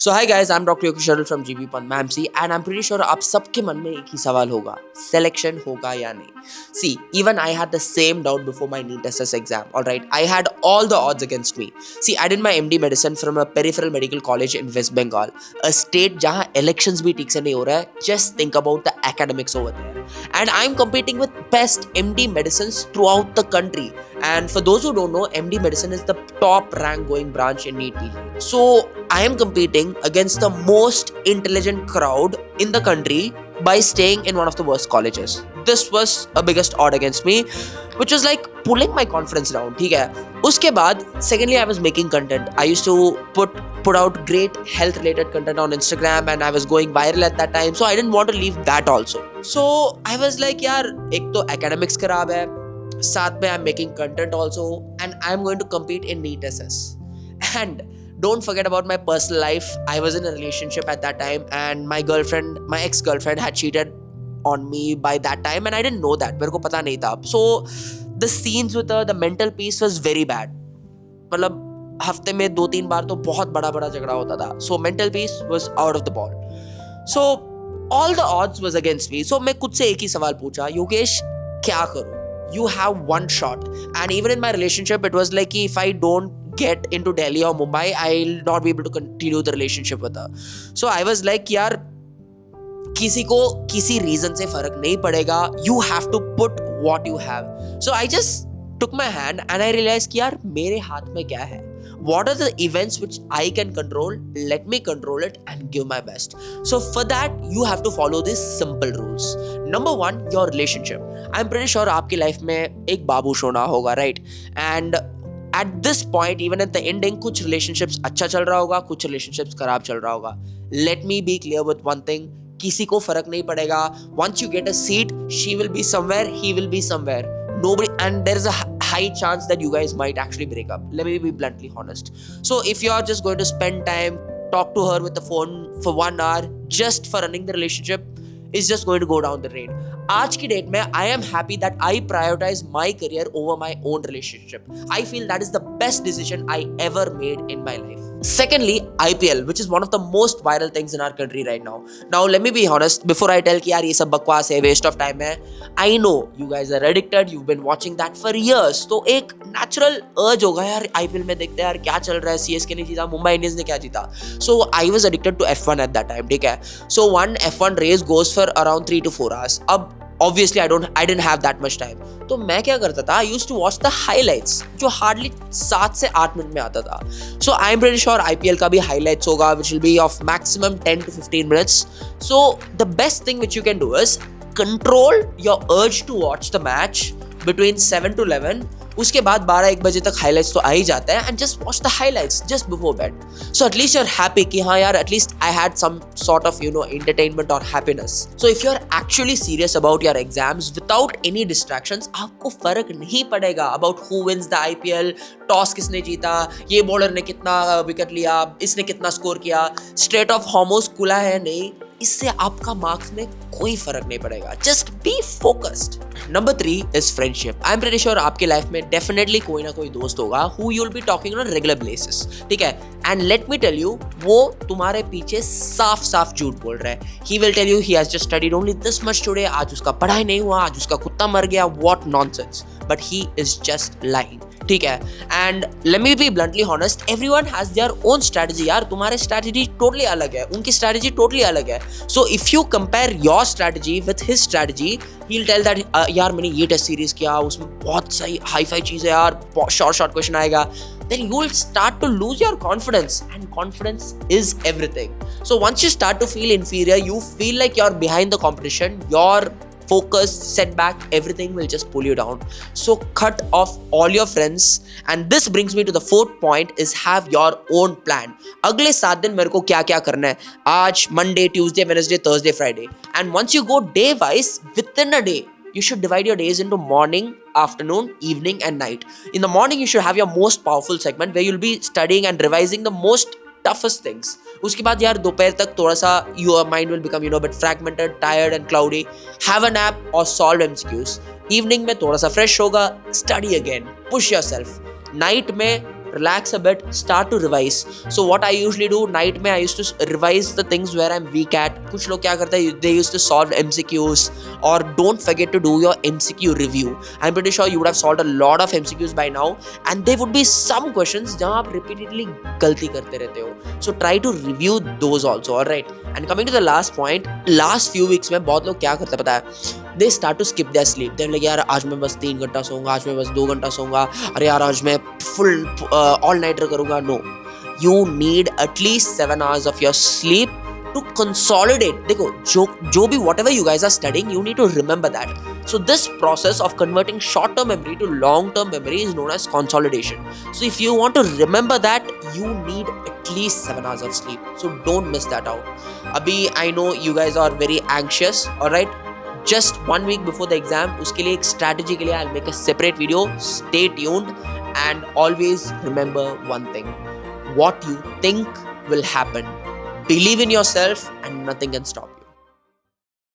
So hi guys, I am doctor Yogesh Sharma from GB Pant and I am pretty sure आप सबके मन में एक ही सवाल होगा, सिलेक्शन होगा या नहीं. See, even I had the same doubt before my NEET SS exam. All right, I had all the odds against me. See, I did my MD medicine from a peripheral medical college in West Bengal, a state जहाँ elections भी ठीक से नहीं हो रहा है. Just think about the academics over there. And I'm competing with best MD medicines throughout the country. And for those who don't know, MD medicine is the top rank going branch in NEET. So I am competing against the most intelligent crowd in the country by staying in one of the worst colleges. This was a biggest odd against me, which was like pulling my confidence down. ठीक है. उसके बाद, secondly, I was making content. I used to put out great health related content on Instagram and I was going viral at that time. So I didn't want to leave that also. So I was like, यार, एक तो academics खराब है, साथ में I'm making content also, and I'm going to compete in NEET SS. And don't forget about my personal life. I was in a relationship at that time and my ex-girlfriend had cheated on me by that time and I didn't know that. मेरे को पता नहीं था. So the scenes with her, the mental peace was very bad. मतलब हफ्ते में 2-3 बार तो बहुत बड़ा झगड़ा होता था. So mental peace was out of the ball. So all the odds was against me. So मैं खुद से एक ही सवाल पूछा, योगेश क्या करूँ? You have one shot. And even in my relationship, it was like if I don't get into Delhi or Mumbai, I'll not be able to continue the relationship with her. So I was like, यार किसी को किसी reason से फर्क नहीं पड़ेगा. You have to put what you have. So I just took my hand and I realized कि यार मेरे हाथ में क्या है. What are the events which I can control? Let me control it and give my best. So for that, you have to follow these simple rules. Number 1, your relationship. I'm pretty sure आपकी life में एक बाबू सोना होगा, right? And at this point, even at the ending, कुछ relationships अच्छा चल रहा होगा, कुछ relationships खराब चल रहा होगा. Let me be clear with one thing. किसी को फर्क नहीं पड़ेगा. Once you get a seat, she will be somewhere, he will be somewhere. Nobody, and there is a high chance that you guys might actually break up. Let me be bluntly honest. So if you are just going to spend time, talk to her with the phone for 1 hour just for running the relationship, is just going to go down the drain. आज की date में I am happy that I prioritize my career over my own relationship. I feel that is the best decision I ever made in my life. Secondly, IPL, which is one of the most viral things in our country right now. Now, let me be honest, before I tell कि यार ये सब बकवास है, waste of time है, I know you guys are addicted, you've been watching that for years. तो एक natural urge होगा यार IPL में देखते हैं यार क्या चल रहा है, CSK ने जीता, मुंबई इंडियंस ने क्या जीता. So I was addicted to F1 at that time, ठीक है. So one F1 race goes for around 3 to 4 hours. अब obviously I didn't have that much time. तो मैं क्या करता था, I used to watch the highlights जो hardly 7 से 8 मिनट में आता था. So I'm pretty sure IPL का भी highlights होगा which will be of maximum 10 to 15 minutes. So the best thing which you can do is control your urge to watch the match between 7 to 11. उसके बाद 12-1 बजे तक highlights तो आ ही जाता है, and just watch the highlights just before bed. So at least you are happy कि हाँ यार at least I had some sort of entertainment और happiness. So if you are actually serious about your exams without any distractions, आपको फर्क नहीं पड़ेगा about who wins the IPL, toss किसने जीता, ये बॉलर ने कितना विकेट लिया, इसने कितना स्कोर किया, स्ट्रेट ऑफ हॉर्मोस खुला है नहीं, इससे आपका मार्क्स में कोई फर्क नहीं पड़ेगा. Just be focused. Number 3 is friendship. I am pretty sure आपके लाइफ में डेफिनेटली कोई ना कोई दोस्त होगा who you will be talking on regular basis, ठीक है. And let me tell you, वो तुम्हारे पीछे साफ साफ झूठ बोल रहा है. He will tell you he has just studied only this much today, आज उसका पढ़ाई नहीं हुआ, आज उसका कुत्ता मर गया, what nonsense. But he is just lying, ठीक है. And let me be bluntly honest, everyone has their own strategy. यार तुम्हारे स्ट्रेटजी टोटली अलग है, उनकी स्ट्रेटजी टोटली अलग है. So if you compare your strategy with his strategy, he will tell that यार मैंने ये टेस्ट सीरीज किया, उसमें बहुत सही हाई फाई चीज है यार, शॉर्ट क्वेश्चन आएगा. Then you will start to lose your confidence, and confidence is everything. So once you start to feel inferior, you feel like you're behind the competition, your focus, setback, everything will just pull you down. So cut off all your friends, and this brings me to the 4th point is have your own plan. अगले 7 दिन मेरे को क्या क्या करना है, आज Monday, Tuesday, Wednesday, Thursday, Friday, and once you go day wise within a day, you should divide your days into morning, afternoon, evening and night. In the morning you should have your most powerful segment where you'll be studying and revising the most toughest things. उसके बाद यार दोपहर तक थोड़ा सा your mind will become bit fragmented, tired and cloudy. Have a nap or solve MCQs. Evening में थोड़ा सा fresh होगा, study again, push yourself. Night में relax a bit, start to revise. So what I usually do, night mein I used to revise the things where I'm weak at. Kuch log kya karte hain, they used to solve MCQs, or don't forget to do your MCQ review. I'm pretty sure you would have solved a lot of MCQs by now, and there would be some questions jahan aap repeatedly galti karte rehte ho. So try to review those also, alright? And coming to the last point, last few weeks में बहुत लोग क्या करते हैं पता है, they start to skip their sleep. They're like, यार आज मैं बस 3 घंटा सोऊंगा, आज मैं बस 2 घंटा सोऊंगा, अरे यार आज मैं full all nighter करूंगा. No, you need at least 7 hours of your sleep to consolidate. देखो जो भी whatever you guys are studying, you need to remember that. So this process of converting short-term memory to long-term memory is known as consolidation. So if you want to remember that, you need at least 7 hours of sleep. So don't miss that out. Abhi I know you guys are very anxious, alright? Just 1 week before the exam, उसके लिए एक strategy के लिए I'll make a separate video. Stay tuned and always remember one thing: what you think will happen. Believe in yourself and nothing can stop you.